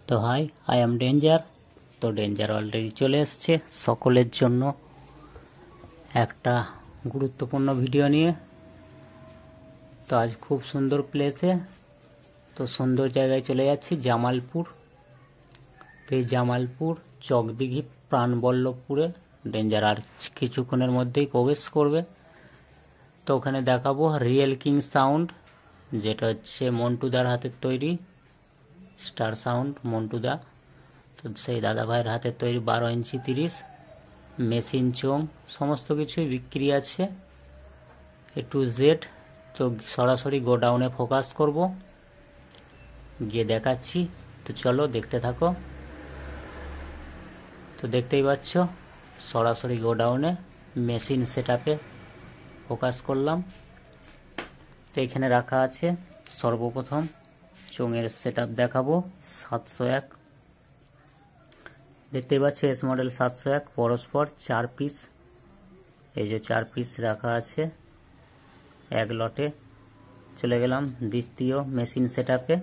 তো high, I am danger. তো danger already চলে এসছে সকলের জন্য একটা গুরুত্বপূর্ণ ভিডিও নিয়ে। তো আজ খুব সুন্দর প্লেসে, তো সুন্দর জায়গায় চলে যাচ্ছি, জামালপুর। তো এই জামালপুর চকদিঘি প্রাণবল্লভপুরে ডেঞ্জার আর কিছুক্ষণের মধ্যেই প্রবেশ করবে। তো ওখানে দেখাবো রিয়েল কিং সাউন্ড, যেটা হচ্ছে মন্টুদার হাতের তৈরি স্টার সাউন্ড মন্টুদা। তো সেই দাদা ভাইয়ের হাতের তৈরি 12 ইঞ্চি 30 মেশিন চোং সমস্ত কিছুই বিক্রি আছে এ টু জেড। তো সরাসরি গোডাউনে ফোকাস করব, গিয়ে দেখাচ্ছি। তো চলো দেখতে থাকো। তো দেখতেই পাচ্ছ সরাসরি গোডাউনে মেশিন সেটআপে ফোকাস করলাম। তো এখানে রাখা আছে সর্বপ্রথম চোঙের সেটআপ দেখাবো 701। দেখতেই পাচ্ছ এস মডেল 701 পরস্পর 4 পিস। এই যে 4 পিস রাখা আছে এক লটে। চলে গেলাম দ্বিতীয় মেশিন সেটআপে,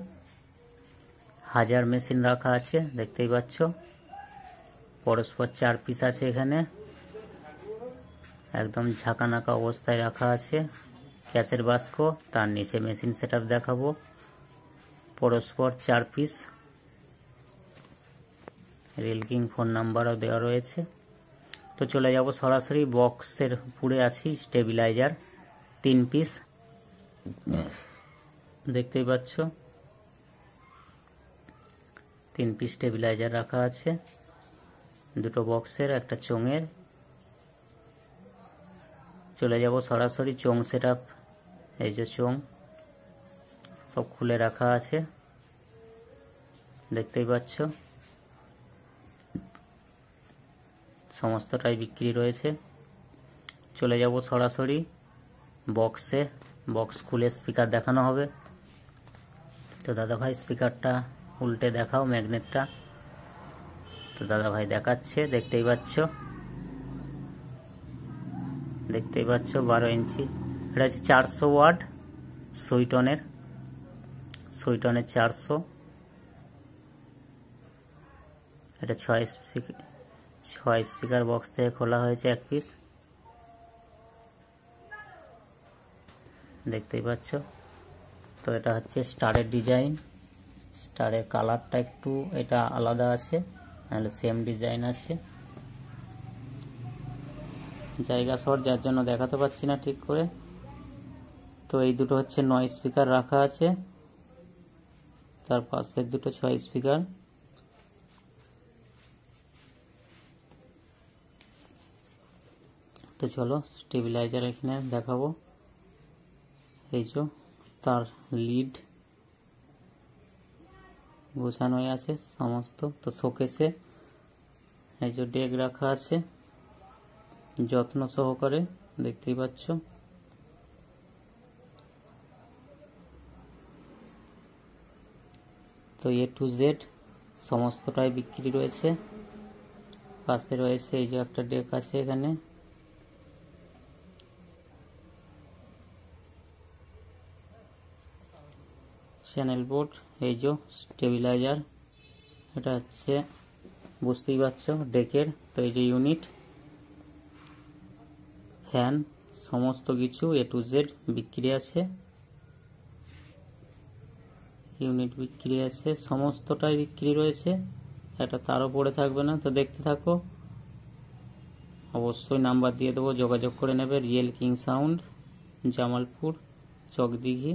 1000 মেশিন রাখা আছে। দেখতেই পাচ্ছ পরস্পর 4 পিস আছে এখানে, একদম ঝাঁকানাকা অবস্থায় রাখা আছে। ক্যাশের বাস্ক, তার নিচে মেশিন সেটআপ দেখাবো পরস্পর 4 পিস। রিয়েল কিং ফোন নাম্বারও দেওয়া রয়েছে। তো চলে যাব সরাসরি বক্সের উপরে আছি, স্টেবিলাইজার 3 পিস। দেখতেই পাচ্ছ 3 পিস স্টেবিলাইজার রাখা আছে, দুটো বক্সের একটা চোঙের। চলে যাব সরাসরি চোং সেটআপ। এই যে চোং সব খুলে রাখা আছে, দেখতেই পাচ্ছ সমস্তটাই বিক্রি রয়েছে। চলে যাব সরাসরি বক্সে, বক্স খুলে স্পিকার দেখানো হবে। তো দাদা ভাই স্পিকারটা উল্টে দেখাও, ম্যাগনেটটা। তো দাদা ভাই দেখাচ্ছে, দেখতেই পাচ্ছ 12 ইঞ্চি। এটা হচ্ছে 400 ওয়াট সুইটনের 400। এটা 6 স্পিকার বক্স থেকে খোলা হয়েছে এক পিস, দেখতেই পাচ্ছ। তো এটা হচ্ছে স্টারের ডিজাইন, স্টারের কালারটা একটু এটা আলাদা আছে, নাহলে সেম ডিজাইন আছে। জায়গা শর্ট যার জন্য দেখাতে পাচ্ছি না ঠিক করে। তো এই দুটো হচ্ছে 9 স্পিকার রাখা আছে, তার পাশের দুটো 6 স্পিকার। তো চলো স্টেবিলাইজার এখানে দেখাবো। এই যে তার লিড গোছানোই আছে সমস্ত। তো শোকেসে এই যে ডেক রাখা আছে যত্ন সহকারে, দেখতেই পাচ্ছ। তো এ টু জেড সমস্তটাই বিক্রি রয়েছে। পাশে রয়েছে এই যে একটা ডেক আছে এখানে, চ্যানেল বোর্ড, এই যে স্টেবিলাইজার। এটা হচ্ছে বুঝতেই পারছো ডেকের। তো এই যে ইউনিট, ফ্যান সমস্ত কিছু এ টু জেড বিক্রি আছে। ইউনিট বিক্রি আছে, সমস্তটাই বিক্রি রয়েছে, একটা তারও পড়ে থাকবে না। তো দেখতে থাকো, অবশ্যই নাম্বার দিয়ে দেবো, যোগাযোগ করে নেবে। Real king sound, Jamalpur Chakdighi.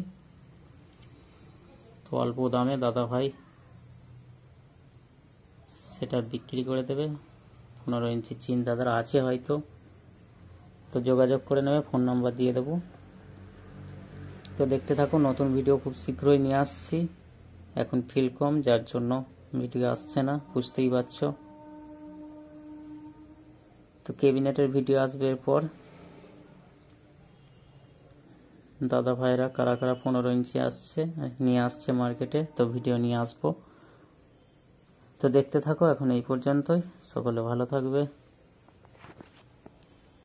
তো অল্প দামে দাদা ভাই সেটা বিক্রি করে দেবে। 15 ইঞ্চি চিন দাদার আছে হয়তো, তো যোগাযোগ করে নেবে, ফোন নাম্বার দিয়ে দেবো। তো দেখতে থাকো, নতুন ভিডিও খুব শীঘ্রই নিয়ে আসছি। এখন ফিল কম যার জন্য ভিডিও আসছে না, বুঝতেই পারছো। তো ক্যাবিনেটের ভিডিও আসবে এরপর। দাদা ভাইরা কারা কারা 15 ইঞ্চি নিয়ে আসছে মার্কেটে, তো ভিডিও নিয়ে আসবো। তো দেখতে থাকো, এখন এই পর্যন্তই। সকলে ভালো থাকবে।